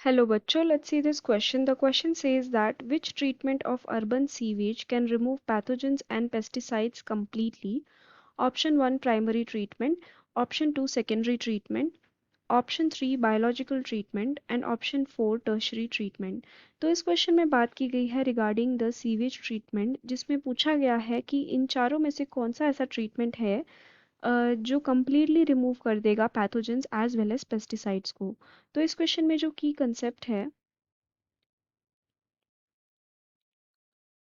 Hello bachcho, let's see this question. The question says that which treatment of urban sewage can remove pathogens and pesticides completely? Option 1 primary treatment, option 2 secondary treatment, option 3 biological treatment and option 4 tertiary treatment. तो इस question में बात की गई है regarding the sewage treatment, जिसमें पूछा गया है कि इन चारों में से कौन सा ऐसा ट्रीटमेंट है जो कम्प्लीटली रिमूव कर देगा pathogens as well as pesticides को। तो इस क्वेश्चन में जो की कंसेप्ट है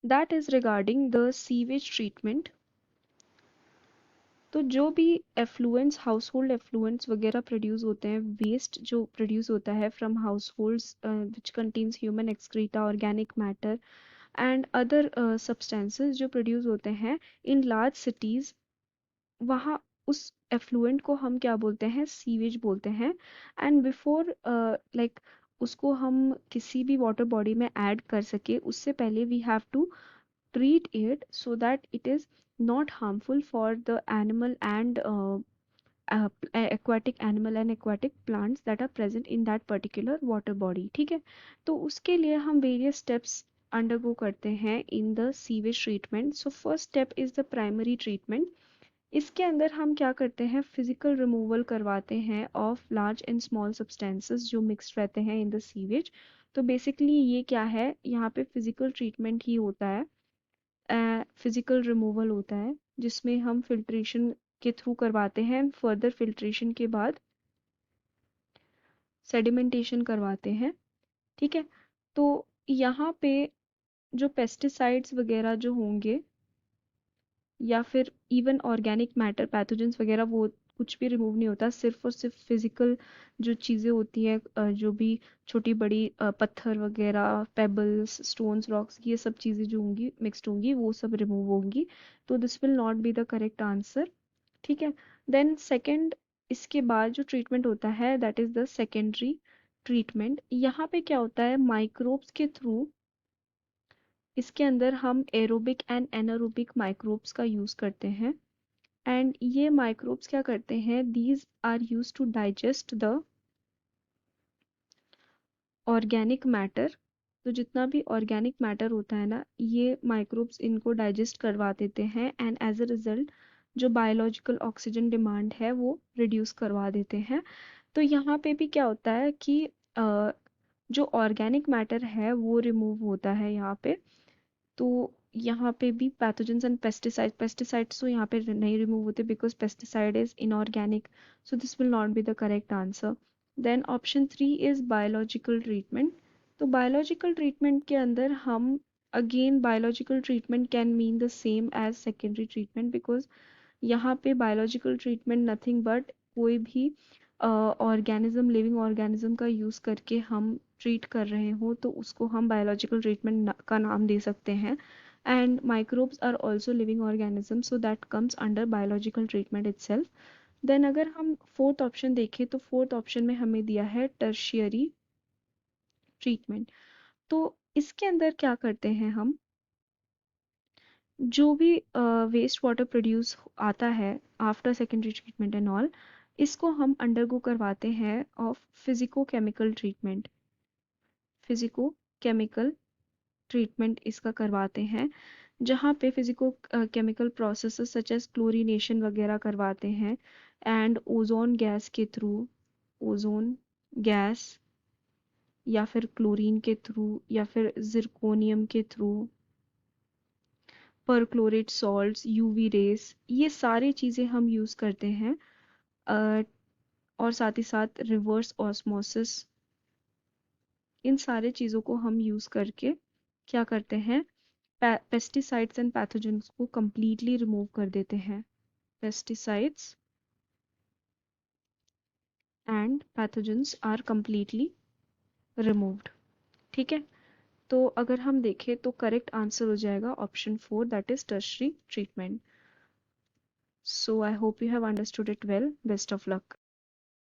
that is regarding the sewage treatment. तो जो भी एफ्लुएंट्स हाउस होल्ड एफ्लुएंट्स वगैरह प्रोड्यूस होते हैं, वेस्ट जो प्रोड्यूस होता है from households which contains human excreta, organic matter and other substances जो प्रोड्यूस होते हैं इन लार्ज सिटीज, वहाँ उस एफ्लुएंट को हम क्या बोलते हैं? सीवेज बोलते हैं। एंड बिफोर लाइक उसको हम किसी भी वाटर बॉडी में ऐड कर सके, उससे पहले we have to treat it so that it is not harmful for the animal and aquatic animal and aquatic plants that are present in that particular water body। ठीक है, तो उसके लिए हम various steps undergo करते हैं in the sewage treatment। so first step is the primary treatment। इसके अंदर हम क्या करते हैं? फिजिकल रिमूवल करवाते हैं of large and small substances जो मिक्स्ड रहते हैं इन द सीवेज। तो बेसिकली ये क्या है, यहाँ पे फिजिकल ट्रीटमेंट ही होता है, फिजिकल रिमूवल होता है, जिसमें हम फिल्ट्रेशन के थ्रू करवाते हैं। फर्दर फिल्ट्रेशन के बाद सेडिमेंटेशन करवाते हैं। ठीक है, तो यहाँ पे जो पेस्टिसाइड्स वगैरह जो होंगे या फिर इवन ऑर्गेनिक मैटर पैथोजेंस वगैरह, वो कुछ भी रिमूव नहीं होता। सिर्फ और सिर्फ फिजिकल जो चीज़ें होती हैं, जो भी छोटी बड़ी पत्थर वगैरह, पेबल्स, स्टोन्स, रॉक्स, ये सब चीज़ें जो होंगी मिक्सड होंगी, वो सब रिमूव होंगी। तो this will not be the correct answer. ठीक है, देन सेकेंड, इसके बाद जो ट्रीटमेंट होता है that is the secondary treatment. यहाँ पे क्या होता है? माइक्रोब्स के थ्रू इसके अंदर हम एरोबिक एंड एनारोबिक माइक्रोब्स का यूज़ करते हैं। एंड ये माइक्रोब्स क्या करते हैं? These are use to digest the organic matter. तो जितना भी ऑर्गेनिक मैटर होता है ना, ये माइक्रोब्स इनको डाइजेस्ट करवा देते हैं एंड एज अ रिजल्ट जो बायोलॉजिकल ऑक्सीजन डिमांड है वो रिड्यूस करवा देते हैं। तो यहाँ पे भी क्या होता है कि जो ऑर्गेनिक मैटर है वो रिमूव होता है यहाँ पे। तो यहाँ पे भी पैथोजेंस एंड पेस्टिसाइड्स तो यहाँ पे नहीं रिमूव होते because pesticide is inorganic. So this will not be the correct answer. Then option 3 is biological treatment. तो बायोलॉजिकल ट्रीटमेंट के अंदर हम again biological treatment can mean the same as secondary treatment, because यहाँ पे biological treatment nothing but कोई भी organism, living organism का use करके हम ट्रीट कर रहे हो तो उसको हम बायोलॉजिकल ट्रीटमेंट का नाम दे सकते हैं। And microbes are also living organism, so that comes under biological treatment itself. Then अगर हम फोर्थ ऑप्शन देखें तो फोर्थ ऑप्शन में हमें दिया है टर्शियरी ट्रीटमेंट। तो इसके अंदर क्या करते हैं हम? जो भी वेस्ट वाटर प्रोड्यूस आता है after secondary treatment and all, इसको हम अंडरगो करवाते हैं of physico chemical treatment. Physico chemical treatment इसका करवाते हैं, जहाँ पे physico chemical processes such as chlorination वगैरह करवाते हैं एंड ओजोन गैस के थ्रू, ओजोन गैस या फिर क्लोरीन के थ्रू या फिर जिरकोनियम के थ्रू, परक्लोरेट सॉल्ट्स, यूवी रेस, ये सारी चीज़ें हम यूज़ करते हैं। और साथ ही साथ रिवर्स ऑस्मोसिस, इन सारे चीज़ों को हम यूज़ करके क्या करते हैं? पेस्टिसाइड्स एंड पैथोजेंस को कंप्लीटली रिमूव कर देते हैं। Pesticides and pathogens are completely removed. ठीक है, तो अगर हम देखें तो करेक्ट आंसर हो जाएगा option 4 that is tertiary treatment. So I hope you have understood it well. Best of luck.